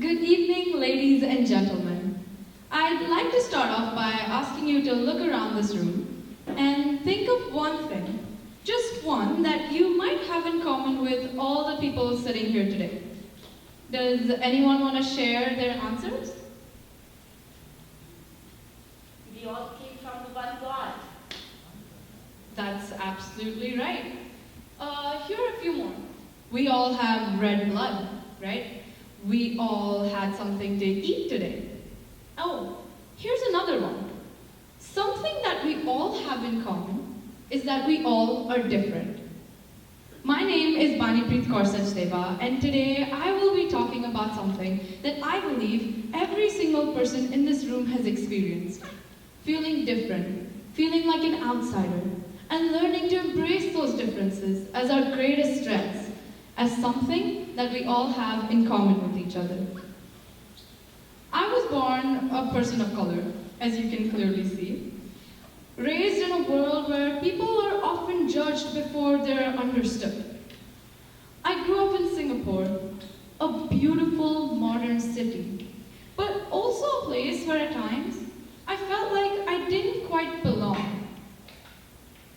Good evening, ladies and gentlemen. I'd like to start off by asking you to look around this room and think of one thing, just one, that you might have in common with all the people sitting here today. Does anyone want to share their answers? We all came from the one God. That's absolutely right. Here are a few more. We all have red blood, right? We all had something to eat today. Oh, here's another one. Something that we all have in common is that we all are different. My name is Banipreet Kaur Sachdeva, and today I will be talking about something that I believe every single person in this room has experienced. Feeling different, feeling like an outsider, and learning to embrace those differences as our greatest strengths, as something that we all have in common with each other. I was born a person of color, as you can clearly see, raised in a world where people are often judged before they're understood. I grew up in Singapore, a beautiful modern city, but also a place where at times I felt like I didn't quite belong.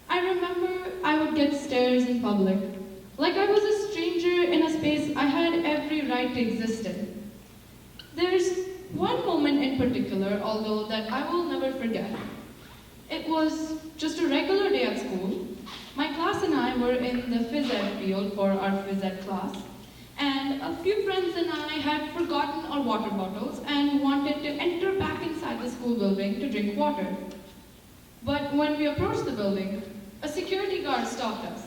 I remember I would get stares in public, like I was a stranger in a space I had every right to exist in. There's one moment in particular, although, that I will never forget. It was just a regular day at school. My class and I were in the phys ed field for our phys ed class, and a few friends and I had forgotten our water bottles and wanted to enter back inside the school building to drink water. But when we approached the building, a security guard stopped us.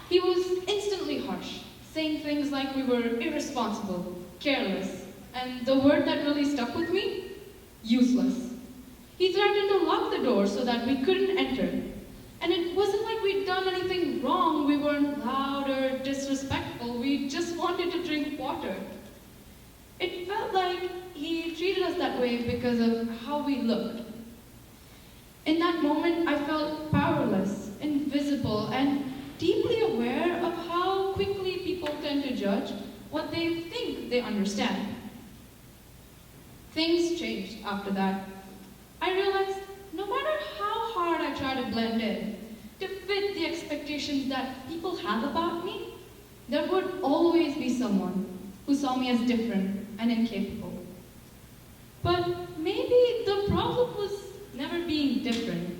He was instantly harsh, saying things like we were irresponsible, careless, and the word that really stuck with me, useless. He threatened to lock the door so that we couldn't enter. And it wasn't like we'd done anything wrong. We weren't loud or disrespectful. We just wanted to drink water. It felt like he treated us that way because of how we looked. In that moment, I felt powerless, invisible, and deeply aware of how quickly people tend to judge what they think they understand. Things changed after that. I realized no matter how hard I tried to blend in, to fit the expectations that people have about me, there would always be someone who saw me as different and incapable. But maybe the problem was never being different.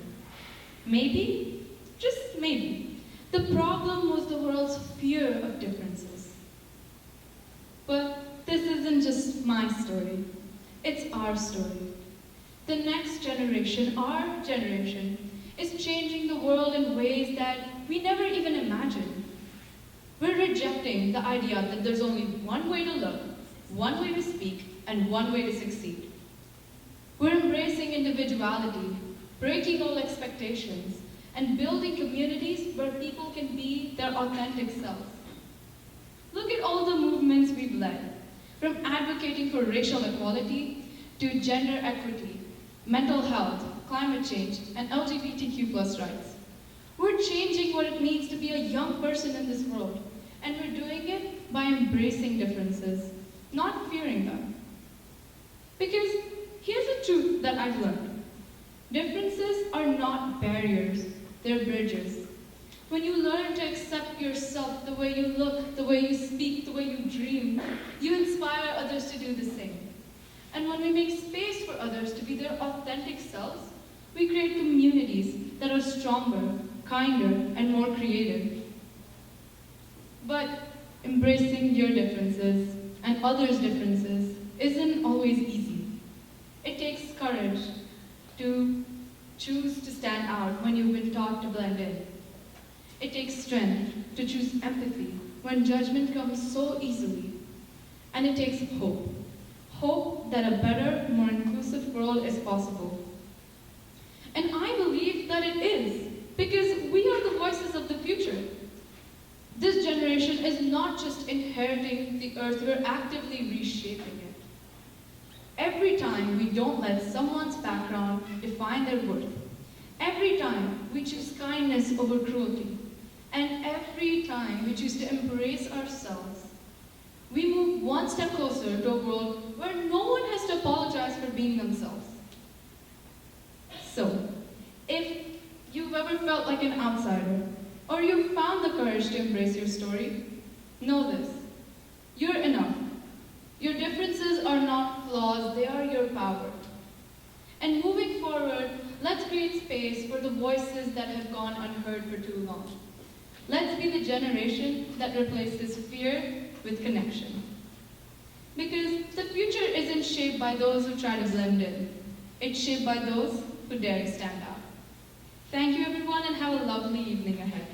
Maybe, just maybe, the problem was the world's fear of differences. But this isn't just my story, it's our story. The next generation, our generation, is changing the world in ways that we never even imagined. We're rejecting the idea that there's only one way to look, one way to speak, and one way to succeed. We're embracing individuality, breaking all expectations, and building communities where people can be their authentic selves. Look at all the movements we've led, from advocating for racial equality to gender equity, mental health, climate change, and LGBTQ+ rights. We're changing what it means to be a young person in this world, and we're doing it by embracing differences, not fearing them. Because here's the truth that I've learned. Differences are not barriers, they're bridges. When you learn to accept yourself, the way you look, the way you speak, the way you dream, you inspire others to do the same. And when we make space for others to be their authentic selves, we create communities that are stronger, kinder, and more creative. But embracing your differences and others' differences isn't always easy. It takes courage to choose to stand out when you've been taught to blend in. It takes strength to choose empathy when judgment comes so easily. And it takes hope. Hope that a better, more inclusive world is possible. And I believe that it is, because we are the voices of the future. This generation is not just inheriting the earth, we're actively reshaping it. Every time we don't let someone's background define their worth, every time we choose kindness over cruelty, and every time we choose to embrace ourselves, we move one step closer to a world where no one has to apologize for being themselves. So, if you've ever felt like an outsider, or you found the courage to embrace your story, know this: you're enough. Your differences are not flaws, they are your power. And moving forward, let's create space for the voices that have gone unheard for too long. Let's be the generation that replaces fear with connection. Because the future isn't shaped by those who try to blend in. It's shaped by those who dare to stand out. Thank you, everyone, and have a lovely evening ahead.